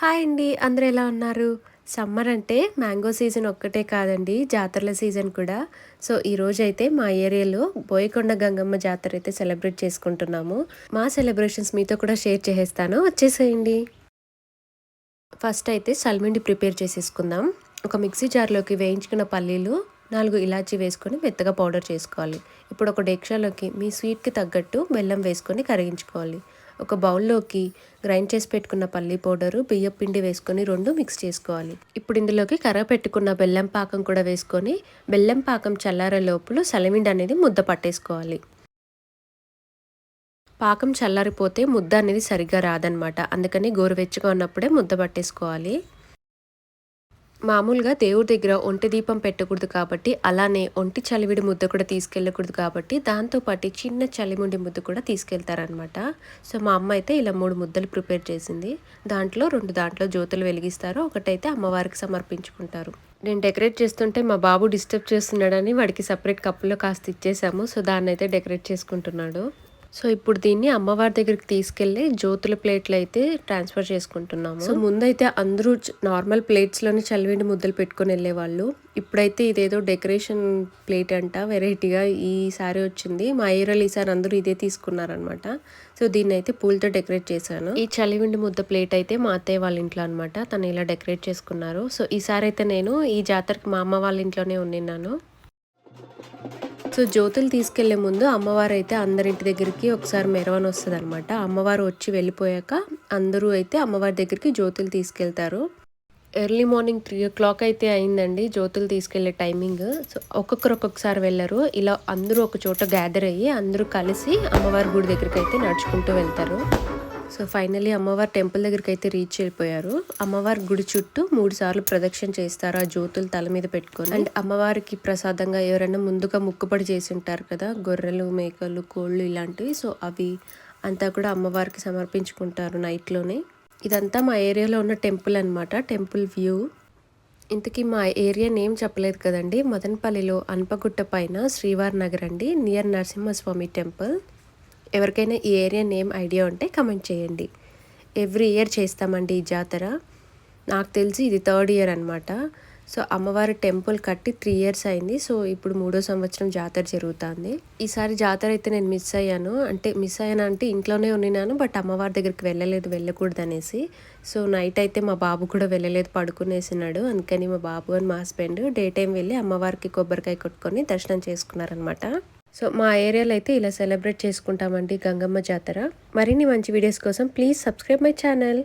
Hi అండి. అందరూ ఎలా ఉన్నారు? సమ్మర్ అంటే మ్యాంగో సీజన్ ఒక్కటే కాదండి, జాతరల సీజన్ కూడా. సో, ఈరోజైతే మా ఏరియాలో బోయకొండ గంగమ్మ జాతర అయితే సెలబ్రేట్ చేసుకుంటున్నాము. మా సెలబ్రేషన్స్ మీతో కూడా షేర్ చేసేస్తాను. వచ్చేసేయండి. ఫస్ట్ అయితే సల్మిండి ప్రిపేర్ చేసేసుకుందాం. ఒక మిక్సీ జార్లోకి వేయించుకున్న పల్లీలు, 4 ఇలాచీ వేసుకొని మెత్తగా పౌడర్ చేసుకోవాలి. ఇప్పుడు ఒక డేక్షాలోకి మీ స్వీట్కి తగ్గట్టు బెల్లం వేసుకొని కరిగించుకోవాలి. ఒక బౌల్లోకి గ్రైండ్ చేసి పెట్టుకున్న పల్లీ పౌడరు, బియ్యం పిండి వేసుకొని 2 మిక్స్ చేసుకోవాలి. ఇప్పుడు ఇందులోకి కరగపెట్టుకున్న బెల్లం పాకం కూడా వేసుకొని బెల్లం పాకం చల్లారే లోపల సలిమిండి అనేది ముద్ద పట్టేసుకోవాలి. పాకం చల్లారిపోతే ముద్ద అనేది సరిగ్గా రాదనమాట. అందుకని గోరువెచ్చగా ఉన్నప్పుడే ముద్ద పట్టేసుకోవాలి. మామూలుగా దేవుడి దగ్గర ఒంటి దీపం పెట్టకూడదు కాబట్టి, అలానే ఒంటి చలివిడి ముద్ద కూడా తీసుకెళ్ళకూడదు కాబట్టి, దాంతోపాటు చిన్న చలిముండి ముద్ద కూడా తీసుకెళ్తారనమాట. సో, మా అమ్మ అయితే ఇలా 3 ముద్దలు ప్రిపేర్ చేసింది. దాంట్లో 2 దాంట్లో జ్యోతులు వెలిగిస్తారు. ఒకటైతే అమ్మవారికి సమర్పించుకుంటారు. నేను డెకరేట్ చేస్తుంటే మా బాబు డిస్టర్బ్ చేస్తున్నాడని వాడికి సపరేట్ కప్పులో కాస్త ఇచ్చేసాము. సో, దాన్నైతే డెకరేట్ చేసుకుంటున్నాడు. సో, ఇప్పుడు దీన్ని అమ్మవారి దగ్గరికి తీసుకెళ్ళి జ్యోతుల ప్లేట్లు అయితే ట్రాన్స్ఫర్ చేసుకుంటున్నాము. సో, ముందైతే అందరూ నార్మల్ ప్లేట్స్లోనే చలివిండి ముద్దలు పెట్టుకొని వెళ్ళేవాళ్ళు. ఇప్పుడైతే ఇదేదో డెకరేషన్ ప్లేట్ అంట, వెరైటీగా ఈసారి వచ్చింది. మా ఏరియాలో ఈసారి అందరూ ఇదే తీసుకున్నారనమాట. సో, దీన్ని అయితే పూలతో డెకరేట్ చేశాను. ఈ చలివిండి ముద్ద ప్లేట్ అయితే మా అత్తయ్య వాళ్ళ ఇంట్లో అనమాట. తను ఇలా డెకరేట్ చేసుకున్నారు. సో, ఈసారి అయితే నేను ఈ జాతరకి మా అమ్మ వాళ్ళ ఇంట్లోనే ఉన్నాను. సో, జ్యోతులు తీసుకెళ్లే ముందు అమ్మవారు అయితే అందరింటి దగ్గరికి ఒకసారి మెరవని వస్తుంది అనమాట. అమ్మవారు వచ్చి వెళ్ళిపోయాక అందరూ అయితే అమ్మవారి దగ్గరికి జ్యోతులు తీసుకెళ్తారు. ఎర్లీ మార్నింగ్ 3 అయితే అయిందండి జ్యోతులు తీసుకెళ్లే టైమింగ్. సో, ఒక్కొక్కసారి వెళ్ళరు. ఇలా అందరూ ఒక చోట గ్యాదర్ అయ్యి అందరూ కలిసి అమ్మవారి గుడి దగ్గరికి అయితే నడుచుకుంటూ వెళ్తారు. సో, ఫైనలీ అమ్మవారి టెంపుల్ దగ్గరికి అయితే రీచ్ అయిపోయారు. అమ్మవారి గుడి చుట్టూ 3 సార్లు ప్రదక్షిణ చేస్తారు ఆ జ్యోతులు తల మీద పెట్టుకొని. అండ్ అమ్మవారికి ప్రసాదంగా ఎవరైనా ముందుగా ముక్కుపడి చేసి ఉంటారు కదా, గొర్రెలు, మేకలు, కోళ్ళు ఇలాంటివి. సో, అవి అంతా కూడా అమ్మవారికి సమర్పించుకుంటారు నైట్లోనే. ఇదంతా మా ఏరియాలో ఉన్న టెంపుల్ అనమాట, టెంపుల్ వ్యూ. ఇంతకీ మా ఏరియా నేమ్ చెప్పలేదు కదండి. మదనపల్లిలో అనపగుట్ట పైన శ్రీవారి నగర్ అండి, నియర్ నరసింహస్వామి టెంపుల్. ఎవరికైనా ఈ ఏరియా నేమ్ ఐడియా ఉంటే కమెంట్ చేయండి. ఎవ్రీ ఇయర్ చేస్తామండి ఈ జాతర. నాకు తెలిసి ఇది 3rd ఇయర్ అనమాట. సో, అమ్మవారి టెంపుల్ కట్టి 3 ఇయర్స్ అయింది. సో, ఇప్పుడు 3వ సంవత్సరం జాతర జరుగుతుంది. ఈసారి జాతర అయితే నేను మిస్ అయ్యాను. అంటే ఇంట్లోనే ఉన్నాను, బట్ అమ్మవారి దగ్గరికి వెళ్ళకూడదు అనేసి. సో, నైట్ అయితే మా బాబు కూడా వెళ్ళలేదు, పడుకునేసినాడు. అందుకని మా బాబు అండ్ మా హస్బెండ్ డే టైం వెళ్ళి అమ్మవారికి కొబ్బరికాయ కొట్టుకొని దర్శనం చేసుకున్నారనమాట. సో, మా ఏరియాలో అయితే ఇలా సెలబ్రేట్ చేసుకుంటామండి గంగమ్మ జాతర. మరిన్ని మంచి వీడియోస్ కోసం ప్లీజ్ సబ్స్క్రైబ్ మై ఛానల్.